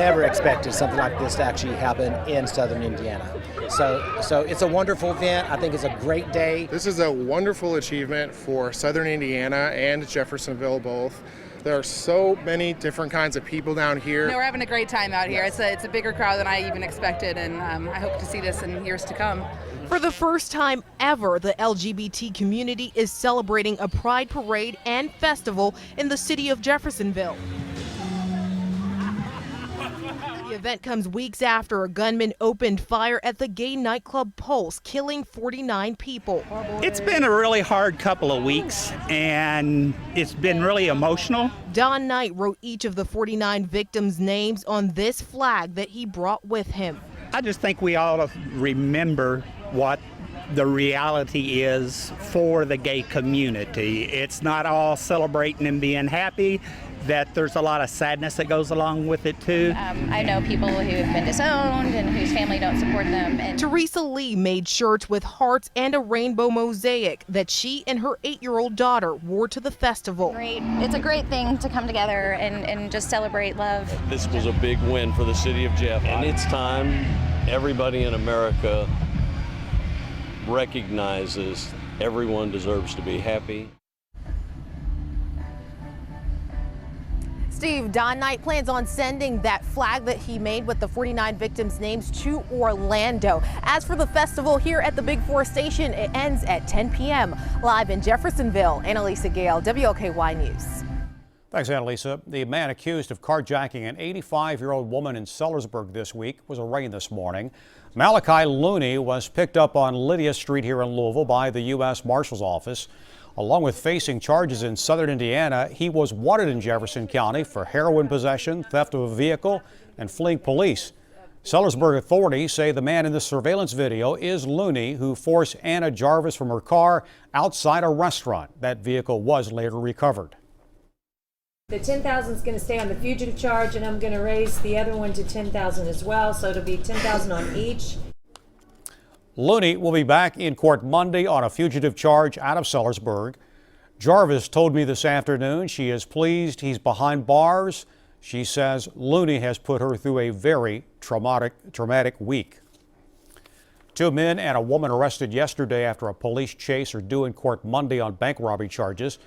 never expected something like this to actually happen in southern Indiana. So it's a wonderful event. I think it's a great day. This is a wonderful achievement for southern Indiana and Jeffersonville both. There are so many different kinds of people down here. No, we're having a great time out here. It's a bigger crowd than I even expected, and I hope to see this in years to come. For the first time ever, the LGBT community is celebrating a pride parade and festival in the city of Jeffersonville. The event comes weeks after a gunman opened fire at the gay nightclub Pulse, killing 49 people. It's been a really hard couple of weeks, and it's been really emotional. Don Knight wrote each of the 49 victims' names on this flag that he brought with him. I just think we ought to remember what the reality is for the gay community. It's not all celebrating and being happy, that there's a lot of sadness that goes along with it too. I know people who have been disowned and whose family don't support them. And Teresa Lee made shirts with hearts and a rainbow mosaic that she and her 8-year-old daughter wore to the festival. it's a great thing to come together and just celebrate love. This was a big win for the city of Jeff, and it's time everybody in America recognizes everyone deserves to be happy. Steve, Don Knight plans on sending that flag that he made with the 49 victims' names to Orlando. As for the festival here at the Big Four station, it ends at 10 p.m. Live in Jeffersonville, Annalisa Gale, WLKY News. Thanks, Annalisa. The man accused of carjacking an 85-year-old woman in Sellersburg this week was arraigned this morning. Malachi Looney was picked up on Lydia Street here in Louisville by the U.S. Marshal's Office. Along with facing charges in southern Indiana, he was wanted in Jefferson County for heroin possession, theft of a vehicle, and fleeing police. Sellersburg authorities say the man in the surveillance video is Looney, who forced Anna Jarvis from her car outside a restaurant. That vehicle was later recovered. The $10,000 is going to stay on the fugitive charge, and I'm going to raise the other one to $10,000 as well, so it'll be $10,000 on each. Looney will be back in court Monday on a fugitive charge out of Sellersburg. Jarvis told me this afternoon she is pleased he's behind bars. She says Looney has put her through a very traumatic week. 2 men and a woman arrested yesterday after a police chase are due in court Monday on bank robbery charges.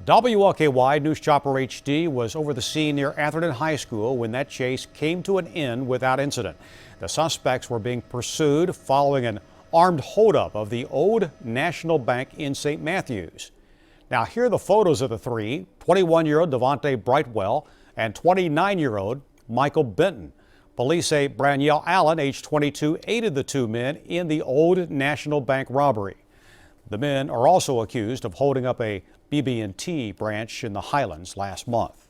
WLKY News Chopper HD was over the scene near Atherton High School when that chase came to an end without incident. The suspects were being pursued following an armed holdup of the Old National Bank in St. Matthews. Now here are the photos of the three, 21-year-old Devontae Brightwell and 29-year-old Michael Benton. Police say Braniel Allen, age 22, aided the 2 men in the Old National Bank robbery. The men are also accused of holding up a BB&T branch in the Highlands last month.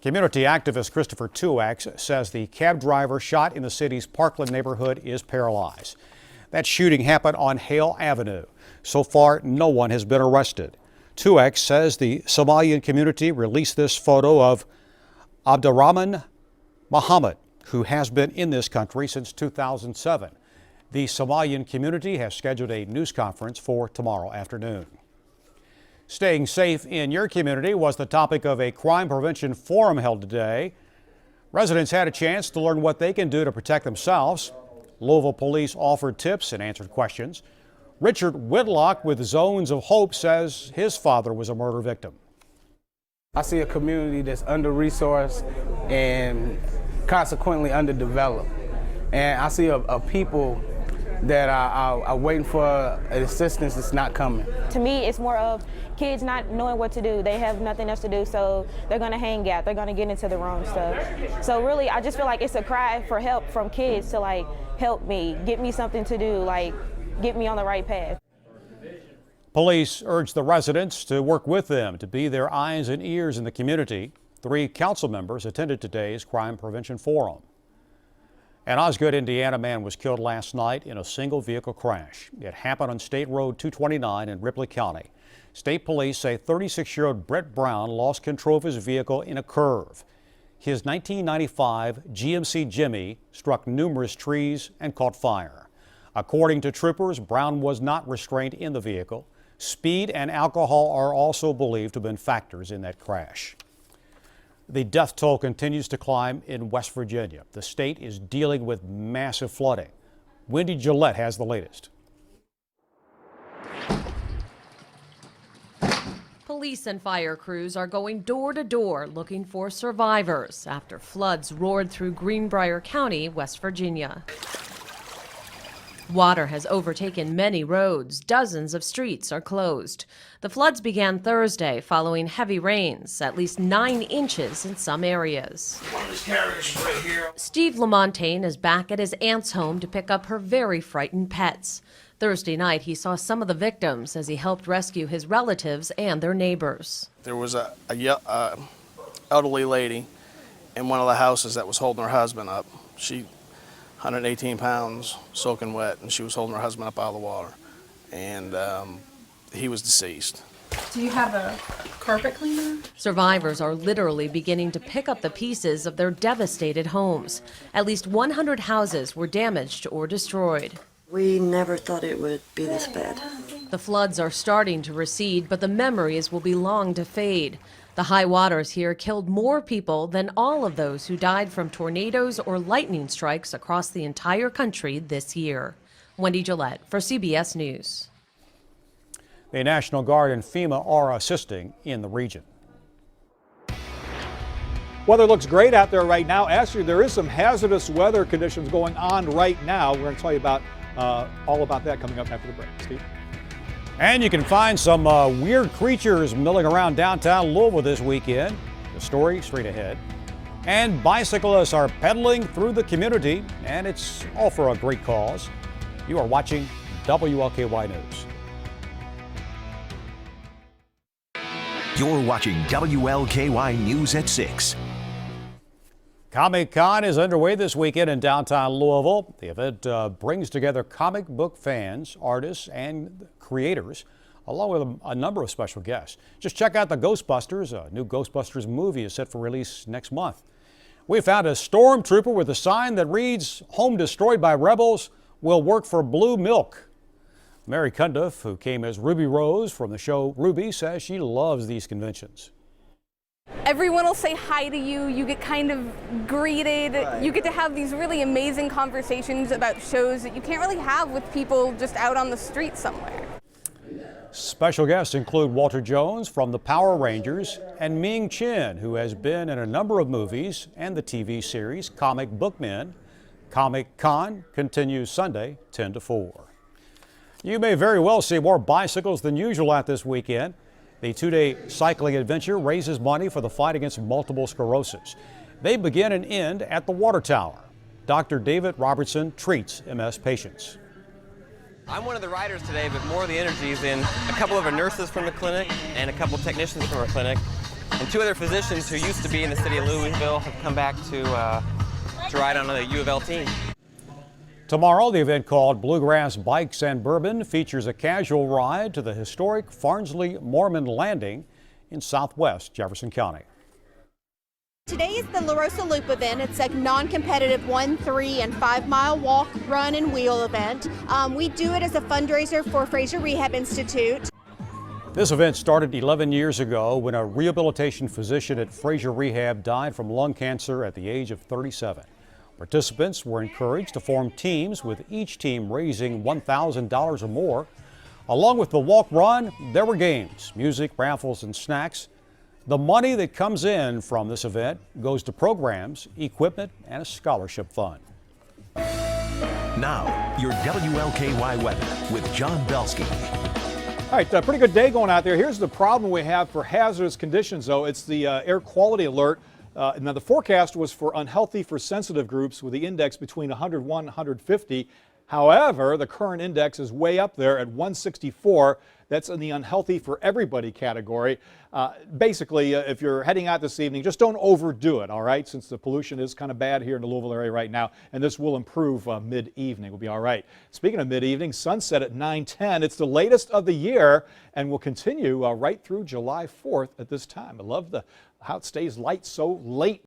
Community activist Christopher Truax says the cab driver shot in the city's Parkland neighborhood is paralyzed. That shooting happened on Hale Avenue. So far, no one has been arrested. Truax says the Somalian community released this photo of Abdurrahman Muhammad, who has been in this country since 2007. The Somalian community has scheduled a news conference for tomorrow afternoon. Staying safe in your community was the topic of a crime prevention forum held today. Residents had a chance to learn what they can do to protect themselves. Louisville police offered tips and answered questions. Richard Whitlock with Zones of Hope says his father was a murder victim. I see a community that's under-resourced and consequently underdeveloped. And I see a people that are waiting for assistance that's not coming. To me, it's more of kids not knowing what to do. They have nothing else to do, so they're gonna hang out. They're gonna get into the wrong stuff. So really, I just feel like it's a cry for help from kids to like, help me, get me something to do, like get me on the right path. Police urge the residents to work with them to be their eyes and ears in the community. 3 council members attended today's crime prevention forum. An Osgood, Indiana man was killed last night in a single vehicle crash. It happened on State Road 229 in Ripley County. State police say 36-year-old Brett Brown lost control of his vehicle in a curve. His 1995 GMC Jimmy struck numerous trees and caught fire. According to troopers, Brown was not restrained in the vehicle. Speed and alcohol are also believed to have been factors in that crash. The death toll continues to climb in West Virginia. The state is dealing with massive flooding. Wendy Gillette has the latest. Police and fire crews are going door to door looking for survivors after floods roared through Greenbrier County, West Virginia. Water has overtaken many roads. Dozens of streets are closed. The floods began Thursday following heavy rains, at least 9 inches in some areas. Steve Lamontagne is back at his aunt's home to pick up her very frightened pets. Thursday night, he saw some of the victims as he helped rescue his relatives and their neighbors. There was a elderly lady in one of the houses that was holding her husband up. She 118 pounds, soaking wet, and she was holding her husband up out of the water. And he was deceased. Do you have a carpet cleaner? Survivors are literally beginning to pick up the pieces of their devastated homes. At least 100 houses were damaged or destroyed. We never thought it would be this bad. The floods are starting to recede, but the memories will be long to fade. The high waters here killed more people than all of those who died from tornadoes or lightning strikes across the entire country this year. Wendy Gillette for CBS News. The National Guard and FEMA are assisting in the region. Weather looks great out there right now. Actually, there is some hazardous weather conditions going on right now. We're going to tell you about all about that coming up after the break. Steve? And you can find some weird creatures milling around downtown Louisville this weekend. The story straight ahead. And bicyclists are pedaling through the community, and it's all for a great cause. You are watching WLKY News. You're watching WLKY News at 6. Comic-Con is underway this weekend in downtown Louisville. The event brings together comic book fans, artists, and creators, along with a number of special guests. Just check out the Ghostbusters. A new Ghostbusters movie is set for release next month. We found a stormtrooper with a sign that reads, "Home destroyed by rebels will work for blue milk." Mary Cundiff, who came as Ruby Rose from the show Ruby, says she loves these conventions. Everyone will say hi to you, you get kind of greeted, you get to have these really amazing conversations about shows that you can't really have with people just out on the street somewhere. Special guests include Walter Jones from the Power Rangers and Ming Chen, who has been in a number of movies and the TV series Comic Book Men. Comic-Con continues Sunday 10 to 4. You may very well see more bicycles than usual out this weekend. The two-day cycling adventure raises money for the fight against multiple sclerosis. They begin and end at the Water Tower. Dr. David Robertson treats MS patients. I'm one of the riders today, but more of the energy is in a couple of our nurses from the clinic and a couple of technicians from our clinic. And 2 other physicians who used to be in the city of Louisville have come back to ride on the U of L team. Tomorrow, the event called Bluegrass Bikes and Bourbon features a casual ride to the historic Farnsley Mormon Landing in southwest Jefferson County. Today is the La Rosa Loop event. It's a non-competitive 1, 3, and 5 mile walk, run, and wheel event. We do it as a fundraiser for Fraser Rehab Institute. This event started 11 years ago when a rehabilitation physician at Fraser Rehab died from lung cancer at the age of 37. Participants were encouraged to form teams, with each team raising $1,000 or more. Along with the walk run, there were games, music, raffles, and snacks. The money that comes in from this event goes to programs, equipment, and a scholarship fund. Now, your WLKY weather with John Belsky. All right, pretty good day going out there. Here's the problem we have for hazardous conditions, though. It's the air quality alert. Now, the forecast was for unhealthy for sensitive groups with the index between 101 and 150. However, the current index is way up there at 164. That's in the unhealthy for everybody category. Basically, if you're heading out this evening, just don't overdo it, all right, since the pollution is kind of bad here in the Louisville area right now, and this will improve mid-evening. We'll be all right. Speaking of mid-evening, sunset at 9:10. It's the latest of the year and will continue right through July 4th at this time. I love how it stays light so late.